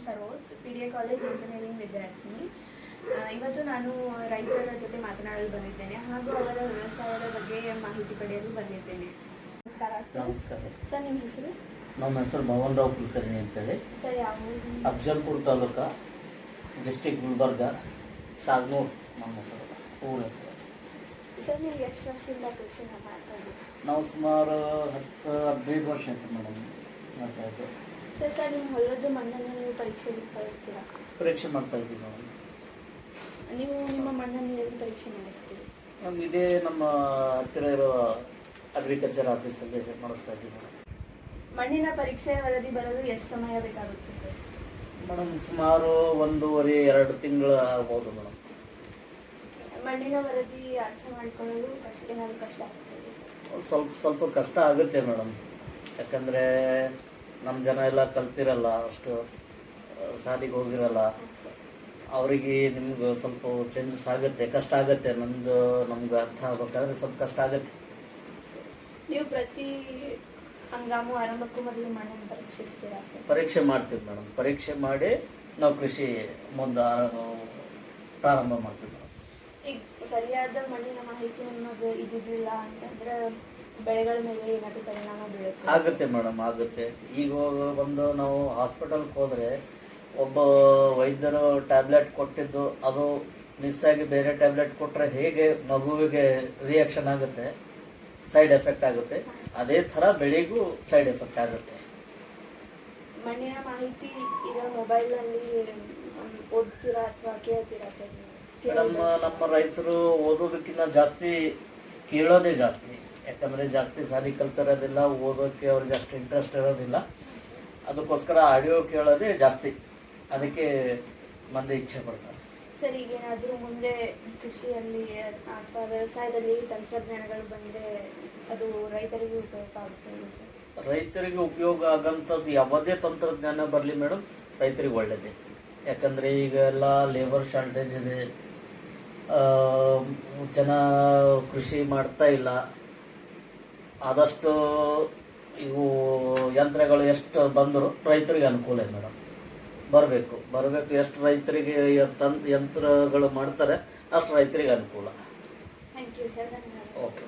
Saroj, PDA college engineering ವಿದ್ಯಾರ್ಥಿನಿ. ಇವತ್ತು ನಾನು ರೈತರ ಜೊತೆ ಮಾತನಾಡಲು ಬಂದಿದ್ದೇನೆ ಹಾಗೂ ಅವರ ವ್ಯವಸಾಯದ ಬಗ್ಗೆ ಮಾಹಿತಿ ಪಡೆಯಲು ಬಂದಿದ್ದೇನೆ. ನಮಸ್ಕಾರ ಸರ್. ನಮಸ್ಕಾರ ಸರ್, ನಿಮ್ಮ ಹೆಸರು? ನಮ್ಮ ಹೆಸರು ಭವನ್ ರಾವ್ ಕುಲಕರ್ಣಿ ಅಂತೇಳಿ. ಸರ್, ಯಾವ ಊರು? ಅಫಜಲ್ಪುರ ತಾಲೂಕು, ಡಿಸ್ಟಿಕ್ ಗುಲ್ಬರ್ಗ, ಸಾಗ್ನೂರ್ ನಮ್ಮ ಹೆಸರು, ಊರ ಹೆಸರು. ಸರ್, ನೀವು ಎಷ್ಟು ವರ್ಷದಿಂದ ಕೃಷಿನ ಮಾಡ್ತಾ ಇದ್ದೀವಿ? ನಾವು ಸುಮಾರು 10-15 ವರ್ಷ ಆಯ್ತು ಮೇಡಮ್ ಮಾಡ್ತಾ ಇದ್ದೀವಿ. ಸರ್, ನಿಮ್ಮ ಹೊಲದ ಮಣ್ಣನ್ನು ನೀವು ಪರೀಕ್ಷೆಗೆ ಕಳಿಸ್ತೀರಾ? ಪರೀಕ್ಷೆ ಮಾಡ್ತಾ ಇದ್ದೀವಿ ಮೇಡಮ್. ನೀವು ನಿಮ್ಮ ಮಣ್ಣನ್ನು ಎಲ್ಲಿ ಪರೀಕ್ಷೆ ಮಾಡಿಸ್ತೀರಿ? ನಮ್ಗೆ ಇದೇ ನಮ್ಮ ಹತ್ತಿರ ಇರೋ ಅಗ್ರಿಕಲ್ಚರ್ ಆಫೀಸಲ್ಲಿ ಮಾಡಿಸ್ತಾ ಇದ್ದೀವಿ ಮೇಡಮ್. ಮಣ್ಣಿನ ಪರೀಕ್ಷೆ ವರದಿ ಬರಲು ಎಷ್ಟು ಸಮಯ ಬೇಕಾಗುತ್ತೆ ಸರ್? ಮೇಡಮ್ ಸುಮಾರು 1.5-2 ತಿಂಗಳು ಆಗ್ಬೋದು ಮೇಡಮ್. ಮಣ್ಣಿನ ವರದಿ ಅರ್ಥ ಮಾಡಿಕೊಳ್ಳಲು ಏನಾದರೂ ಕಷ್ಟ ಆಗ್ತದೆ? ಸ್ವಲ್ಪ ಕಷ್ಟ ಆಗುತ್ತೆ ಮೇಡಮ್. ಯಾಕಂದರೆ ನಮ್ಮ ಜನ ಎಲ್ಲ ಕಲ್ತಿರಲ್ಲ, ಅಷ್ಟು ಶಾಲೆಗೆ ಹೋಗಿರಲ್ಲ. ಅವರಿಗೆ ನಿಮ್ಗೆ ಸ್ವಲ್ಪ ಚೇಂಜಸ್ ಆಗುತ್ತೆ, ಕಷ್ಟ ಆಗುತ್ತೆ. ನಮ್ಗೆ ಅರ್ಥ ಆಗ್ಬೇಕಾದ್ರೆ ಸ್ವಲ್ಪ ಕಷ್ಟ ಆಗುತ್ತೆ. ನೀವು ಪ್ರತಿ ಹಂಗಾಮು ಆರಂಭಕ್ಕೂ ಮೊದಲು ಮಣ್ಣನ್ನು ಪರೀಕ್ಷಿಸ್ತೀರಾ ಸರ್? ಪರೀಕ್ಷೆ ಮಾಡ್ತೀವಿ ಮೇಡಮ್. ಪರೀಕ್ಷೆ ಮಾಡಿ ನಾವು ಕೃಷಿ ಮುಂದೆ ಪ್ರಾರಂಭ ಮಾಡ್ತೀವಿ ಮೇಡಮ್. ಈಗ ಸರಿಯಾದ ಮಣ್ಣಿನ ಮಾಹಿತಿ ನಮಗೆ ಇದ್ದಿದ್ದಿಲ್ಲ ಅಂತಂದ್ರೆ ಬೆಳೆಗಳ ಮೇಲೆ ಏನಾದರೂ ಪರಿಣಾಮ ಬೀಳುತ್ತೆ? ಆಗುತ್ತೆ ಮೇಡಮ್, ಆಗುತ್ತೆ. ಈಗ ಒಂದು ನಾವು ಹಾಸ್ಪಿಟಲ್ಗೆ ಹೋದರೆ ಒಬ್ಬ ವೈದ್ಯರು ಟ್ಯಾಬ್ಲೆಟ್ ಕೊಟ್ಟಿದ್ದು ಅದು ಮಿಸ್ ಆಗಿ ಬೇರೆ ಟ್ಯಾಬ್ಲೆಟ್ ಕೊಟ್ಟರೆ ಹೇಗೆ ಮಗುವಿಗೆ ರಿಯಾಕ್ಷನ್ ಆಗುತ್ತೆ, ಸೈಡ್ ಎಫೆಕ್ಟ್ ಆಗುತ್ತೆ, ಅದೇ ಥರ ಬೆಳೆಗೂ ಸೈಡ್ ಎಫೆಕ್ಟ್ ಆಗುತ್ತೆ. ಮಣ್ಣಿನ ಮಾಹಿತಿ ಈಗ ಮೊಬೈಲ್ನಲ್ಲಿ ಓದ್ತೀರಾ ಅಥವಾ ಕೇಳ್ತೀರಾ ಸರ್? ನಮ್ಮ ರೈತರು ಓದೋದಕ್ಕಿಂತ ಜಾಸ್ತಿ ಕೇಳೋದೇ ಜಾಸ್ತಿ. ಯಾಕಂದರೆ ಜಾಸ್ತಿ ಶಾಲೆ ಕಲ್ತಿರೋದಿಲ್ಲ, ಓದೋಕ್ಕೆ ಅವ್ರಿಗೆ ಅಷ್ಟು ಇಂಟ್ರೆಸ್ಟ್ ಇರೋದಿಲ್ಲ. ಅದಕ್ಕೋಸ್ಕರ ಆಡಿಯೋ ಕೇಳೋದೇ ಜಾಸ್ತಿ. ಅದಕ್ಕೆ ಮಂದಿ ಇಚ್ಛೆ ಪಡ್ತಾರೆ. ಸರ್, ಈಗ ಏನಾದರೂ ಮುಂದೆ ಕೃಷಿಯಲ್ಲಿ ಅಥವಾ ವ್ಯವಸಾಯದಲ್ಲಿ ತಂತ್ರಜ್ಞಾನಗಳು ಬಂದರೆ ಅದು ರೈತರಿಗೆ ಉಪಯೋಗ ಆಗುತ್ತೆ? ರೈತರಿಗೆ ಉಪಯೋಗ ಆಗೋಂಥದ್ದು ಯಾವುದೇ ತಂತ್ರಜ್ಞಾನ ಬರಲಿ ಮೇಡಮ್, ರೈತರಿಗೆ ಒಳ್ಳೆಯದೇ. ಯಾಕಂದರೆ ಈಗ ಎಲ್ಲ ಲೇಬರ್ ಶಾರ್ಟೇಜ್ ಇದೆ, ಜನ ಕೃಷಿ ಮಾಡ್ತಾ ಇಲ್ಲ. ಆದಷ್ಟು ಇವು ಯಂತ್ರಗಳು ಎಷ್ಟು ಬಂದರೂ ರೈತರಿಗೆ ಅನುಕೂಲ ಇದೆ ಮೇಡಮ್. ಬರಬೇಕು ಎಷ್ಟು ರೈತರಿಗೆ ಯಂತ್ರಗಳು ಮಾಡ್ತಾರೆ ಅಷ್ಟು ರೈತರಿಗೆ ಅನುಕೂಲ. Thank you sir. ಧನ್ಯವಾದ. ಓಕೆ.